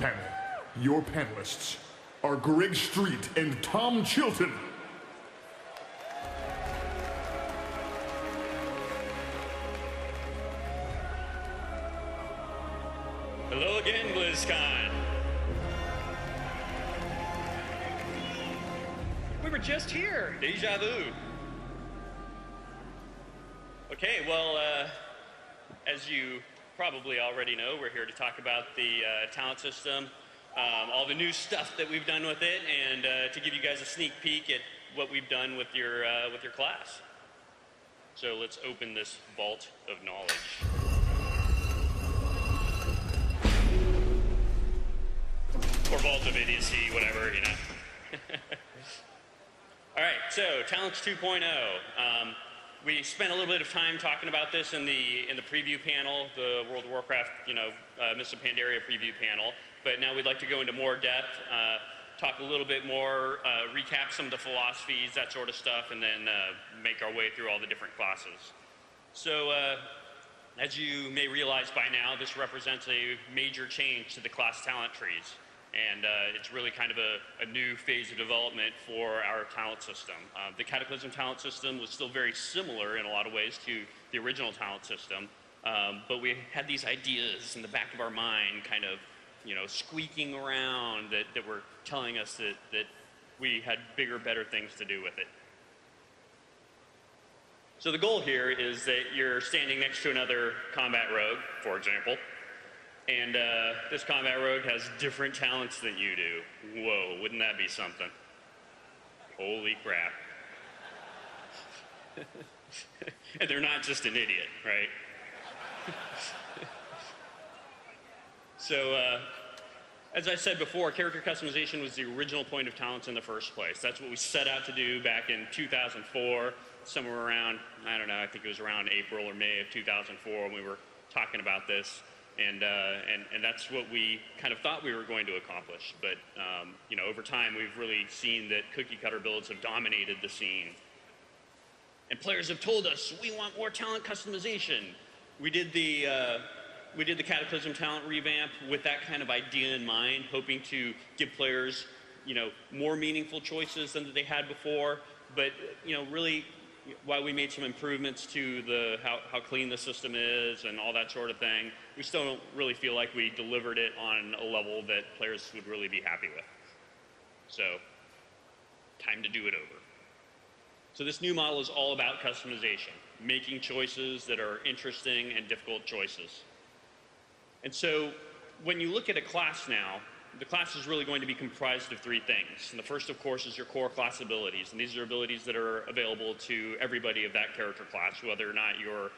Panel. Your panelists are Greg Street and Tom Chilton. Hello again, BlizzCon. We were just here. Deja vu. Okay, well, as you probably already know, we're here to talk about the talent system, all the new stuff that we've done with it, and to give you guys a sneak peek at what we've done with your class. So let's open this vault of knowledge. Or vault of idiocy, whatever, you know. All right, so Talents 2.0. We spent a little bit of time talking about this in the preview panel, the World of Warcraft, Mists of Pandaria preview panel. But now we'd like to go into more depth, talk a little bit more, recap some of the philosophies, that sort of stuff, and then make our way through all the different classes. So, as you may realize by now, this represents a major change to the class talent trees. And it's really kind of a new phase of development for our talent system. The Cataclysm talent system was still very similar in a lot of ways to the original talent system, but we had these ideas in the back of our mind kind of, squeaking around that were telling us that we had bigger, better things to do with it. So the goal here is that you're standing next to another combat rogue, for example, and this combat rogue has different talents than you do. Whoa, wouldn't that be something? Holy crap. And they're not just an idiot, right? So, as I said before, character customization was the original point of talents in the first place. That's what we set out to do back in 2004, somewhere around, I don't know, I think it was around April or May of 2004 when we were talking about this. And that's what we kind of thought we were going to accomplish. But, over time, we've really seen that cookie-cutter builds have dominated the scene. And players have told us, we want more talent customization. We did the Cataclysm talent revamp with that kind of idea in mind, hoping to give players, more meaningful choices than they had before. But, really, while we made some improvements to how clean the system is and all that sort of thing, we still don't really feel like we delivered it on a level that players would really be happy with. So, time to do it over. So this new model is all about customization, making choices that are interesting and difficult choices. And so, when you look at a class now, the class is really going to be comprised of three things. And the first, of course, is your core class abilities. And these are abilities that are available to everybody of that character class, whether or not you're,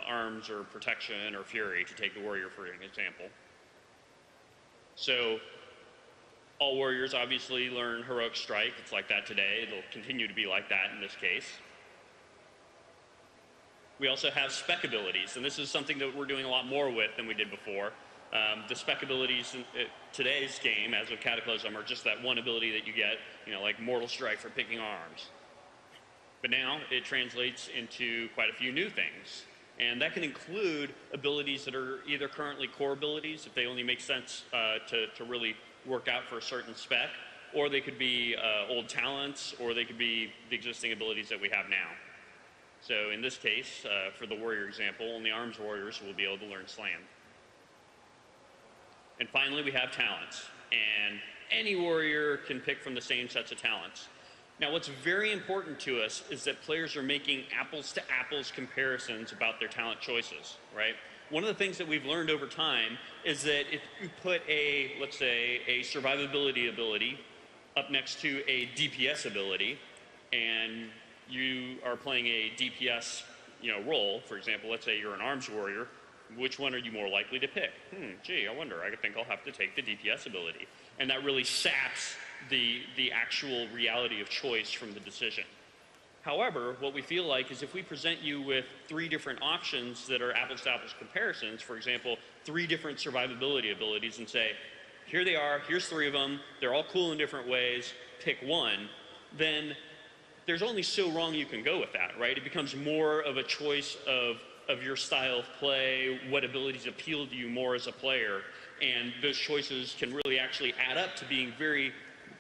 arms or protection or fury, to take the warrior for an example. So, all warriors obviously learn heroic strike. It's like that today. It'll continue to be like that in this case. We also have spec abilities, and this is something that we're doing a lot more with than we did before. The spec abilities in today's game, as of Cataclysm, are just that one ability that you get, like Mortal Strike for picking arms. But now it translates into quite a few new things. And that can include abilities that are either currently core abilities, if they only make sense to really work out for a certain spec, or they could be old talents, or they could be the existing abilities that we have now. So in this case, for the warrior example, only arms warriors will be able to learn Slam. And finally, we have talents. And any warrior can pick from the same sets of talents. Now, what's very important to us is that players are making apples-to-apples comparisons about their talent choices, right? One of the things that we've learned over time is that if you put let's say, a survivability ability up next to a DPS ability, and you are playing a DPS, role, for example, let's say you're an arms warrior, which one are you more likely to pick? Gee, I wonder. I think I'll have to take the DPS ability. And that really saps the actual reality of choice from the decision. However, what we feel like is if we present you with three different options that are apples-to-apples comparisons, for example, three different survivability abilities, and say, here they are, here's three of them, they're all cool in different ways, pick one, then there's only so wrong you can go with that, right? It becomes more of a choice of your style of play, what abilities appeal to you more as a player. And those choices can really actually add up to being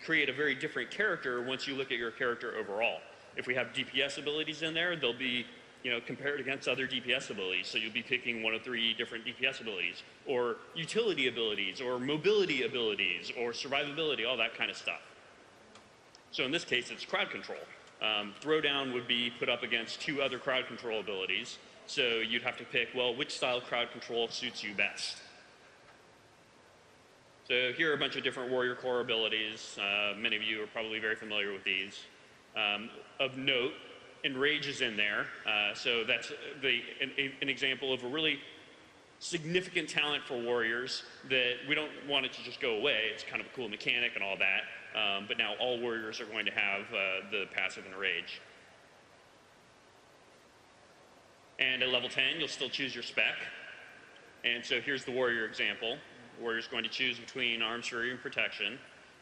create a very different character once you look at your character overall. If we have DPS abilities in there, they'll be compared against other DPS abilities. So you'll be picking one of 3 different DPS abilities, or utility abilities, or mobility abilities, or survivability, all that kind of stuff. So in this case, it's crowd control. Throwdown would be put up against 2 other crowd control abilities. So you'd have to pick, well, which style crowd control suits you best? So here are a bunch of different warrior core abilities. Many of you are probably very familiar with these. Of note, Enrage is in there. So that's an example of a really significant talent for warriors that we don't want it to just go away. It's kind of a cool mechanic and all that. But now all warriors are going to have the passive Enrage. And at level 10, you'll still choose your spec. And so here's the warrior example. The warrior's going to choose between Arms, Fury, and Protection.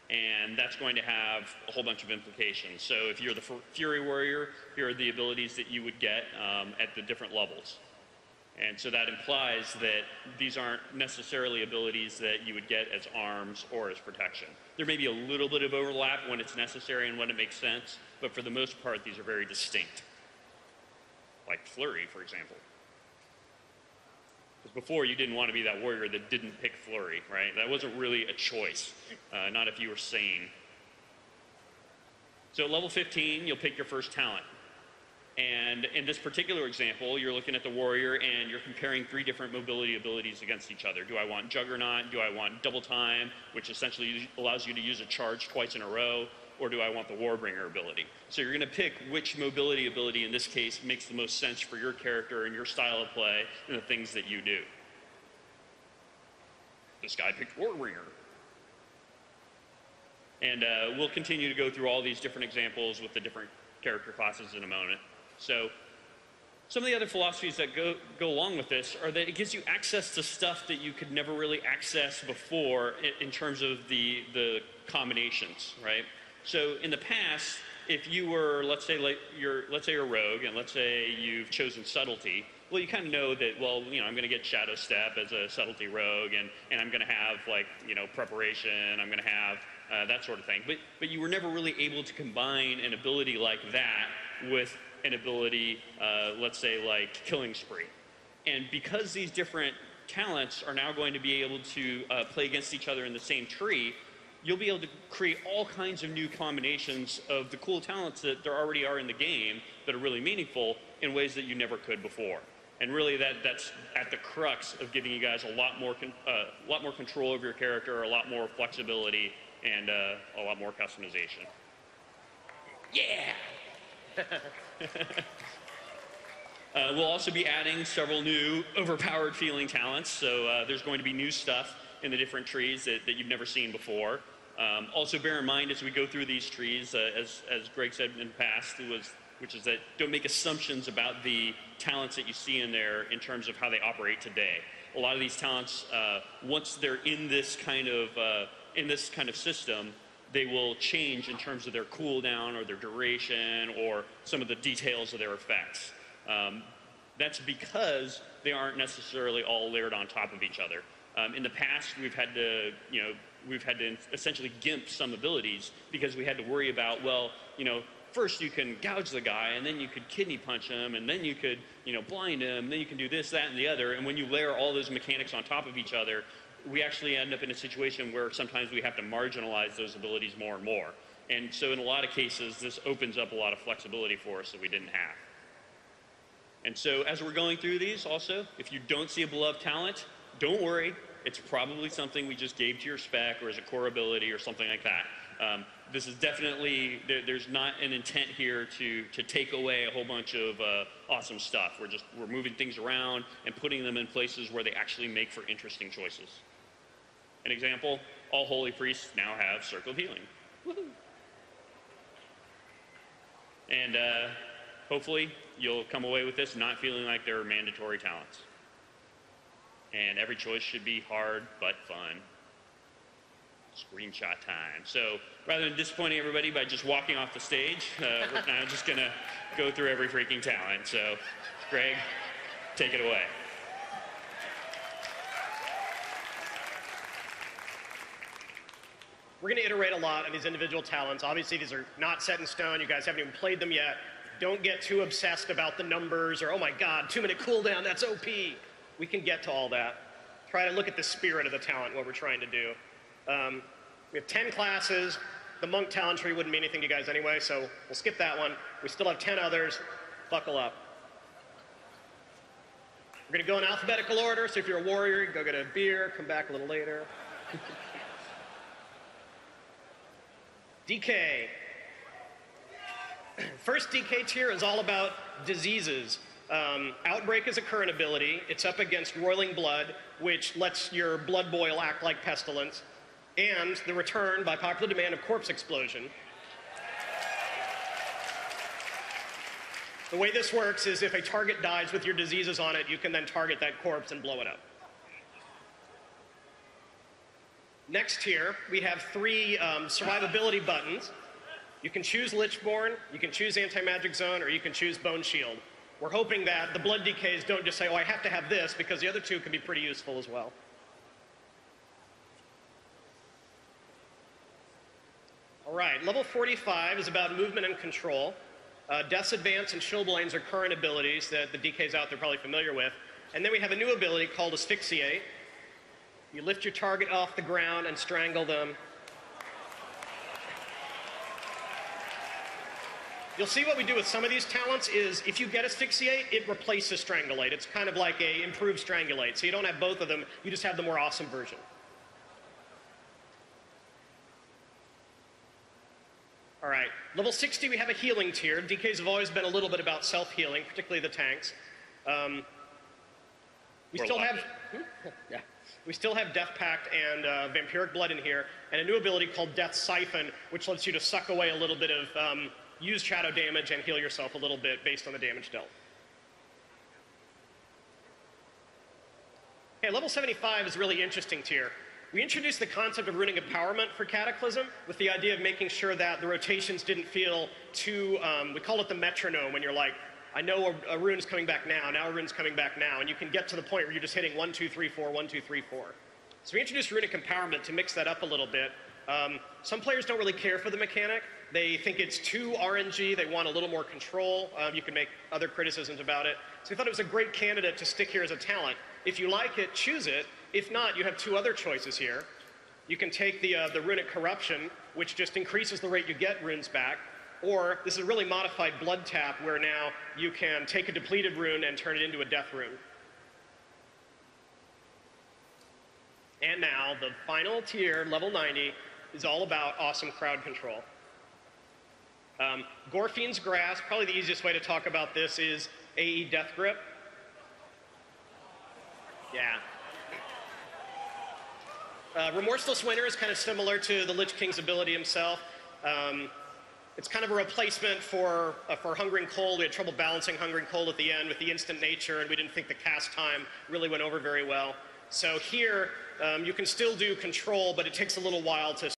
And that's going to have a whole bunch of implications. So if you're the Fury warrior, here are the abilities that you would get at the different levels. And so that implies that these aren't necessarily abilities that you would get as arms or as protection. There may be a little bit of overlap when it's necessary and when it makes sense, but for the most part, these are very distinct. Like Flurry, for example. Because before, you didn't want to be that warrior that didn't pick Flurry, right? That wasn't really a choice, not if you were sane. So at level 15, you'll pick your first talent. And in this particular example, you're looking at the warrior and you're comparing 3 different mobility abilities against each other. Do I want Juggernaut? Do I want Double Time, which essentially allows you to use a charge twice in a row? Or do I want the Warbringer ability? So you're going to pick which mobility ability in this case makes the most sense for your character and your style of play and the things that you do. This guy picked Warbringer. And we'll continue to go through all these different examples with the different character classes in a moment. So some of the other philosophies that go along with this are that it gives you access to stuff that you could never really access before in terms of the combinations, right? So in the past, if you were, let's say you're a rogue, and let's say you've chosen subtlety, well, you kind of know that, well, I'm going to get Shadow Step as a subtlety rogue, and I'm going to have, preparation, I'm going to have that sort of thing. But you were never really able to combine an ability like that with an ability, let's say, like Killing Spree. And because these different talents are now going to be able to play against each other in the same tree, you'll be able to create all kinds of new combinations of the cool talents that there already are in the game that are really meaningful in ways that you never could before. And really that's at the crux of giving you guys a lot more control over your character, a lot more flexibility, and a lot more customization. Yeah! We'll also be adding several new overpowered feeling talents. So there's going to be new stuff in the different trees that you've never seen before. Also bear in mind as we go through these trees, as Greg said in the past, which is that don't make assumptions about the talents that you see in there in terms of how they operate today. A lot of these talents, once they're in this kind of system, they will change in terms of their cooldown or their duration or some of the details of their effects. That's because they aren't necessarily all layered on top of each other. In the past, we've had to essentially gimp some abilities because we had to worry about, well, first you can gouge the guy, and then you could kidney punch him, and then you could, blind him, and then you can do this, that, and the other. And when you layer all those mechanics on top of each other, we actually end up in a situation where sometimes we have to marginalize those abilities more and more. And so in a lot of cases, this opens up a lot of flexibility for us that we didn't have. And so as we're going through these also, if you don't see a beloved talent, don't worry. It's probably something we just gave to your spec or as a core ability or something like that. This is definitely, there's not an intent here to take away a whole bunch of awesome stuff. We're moving things around and putting them in places where they actually make for interesting choices. An example, all holy priests now have Circle of Healing. Woohoo! And hopefully you'll come away with this not feeling like they're mandatory talents. And every choice should be hard but fun. Screenshot time. So rather than disappointing everybody by just walking off the stage, we're now just going to go through every freaking talent. So, Greg, take it away. We're going to iterate a lot on these individual talents. Obviously, these are not set in stone. You guys haven't even played them yet. Don't get too obsessed about the numbers or, oh my god, 2-minute cooldown, that's OP. We can get to all that. Try to look at the spirit of the talent, what we're trying to do. We have 10 classes. The monk talent tree wouldn't mean anything to you guys anyway, so we'll skip that one. We still have 10 others. Buckle up. We're going to go in alphabetical order, so if you're a warrior, go get a beer, come back a little later. DK. First DK tier is all about diseases. Outbreak is a current ability. It's up against Roiling Blood, which lets your blood boil act like pestilence, and the return, by popular demand, of Corpse Explosion. The way this works is if a target dies with your diseases on it, you can then target that corpse and blow it up. Next here, we have 3 survivability buttons. You can choose Lichborn, you can choose Anti-Magic Zone, or you can choose Bone Shield. We're hoping that the blood DKs don't just say, oh, I have to have this, because the other 2 can be pretty useful as well. All right, level 45 is about movement and control. Death's Advance and Chillblains are current abilities that the DKs out there are probably familiar with. And then we have a new ability called Asphyxiate. You lift your target off the ground and strangle them. You'll see what we do with some of these talents is if you get Asphyxiate, it replaces Strangulate. It's kind of like a improved Strangulate. So you don't have both of them, you just have the more awesome version. All right, level 60, we have a healing tier. DKs have always been a little bit about self-healing, particularly the tanks. We still have Death Pact and Vampiric Blood in here, and a new ability called Death Siphon, which lets you to suck away a little bit of used shadow damage and heal yourself a little bit based on the damage dealt. Okay, level 75 is a really interesting tier. We introduced the concept of runic empowerment for Cataclysm with the idea of making sure that the rotations didn't feel too, we call it the metronome, when you're like, I know a rune's coming back now a rune's coming back now, and you can get to the point where you're just hitting 1, 2, 3, 4, 1, 2, 3, 4. So we introduced runic empowerment to mix that up a little bit. Some players don't really care for the mechanic. They think it's too RNG, they want a little more control. You can make other criticisms about it. So we thought it was a great candidate to stick here as a talent. If you like it, choose it. If not, you have 2 other choices here. You can take the Runic Corruption, which just increases the rate you get runes back, or this is a really modified Blood Tap, where now you can take a depleted rune and turn it into a death rune. And now, the final tier, level 90, is all about awesome crowd control. Gorfien's Grasp, probably the easiest way to talk about this is AE Death Grip. Yeah. Remorseless Winter is kind of similar to the Lich King's ability himself. It's kind of a replacement for Hungering Cold. We had trouble balancing Hungering Cold at the end with the instant nature, and we didn't think the cast time really went over very well. So here, you can still do control, but it takes a little while to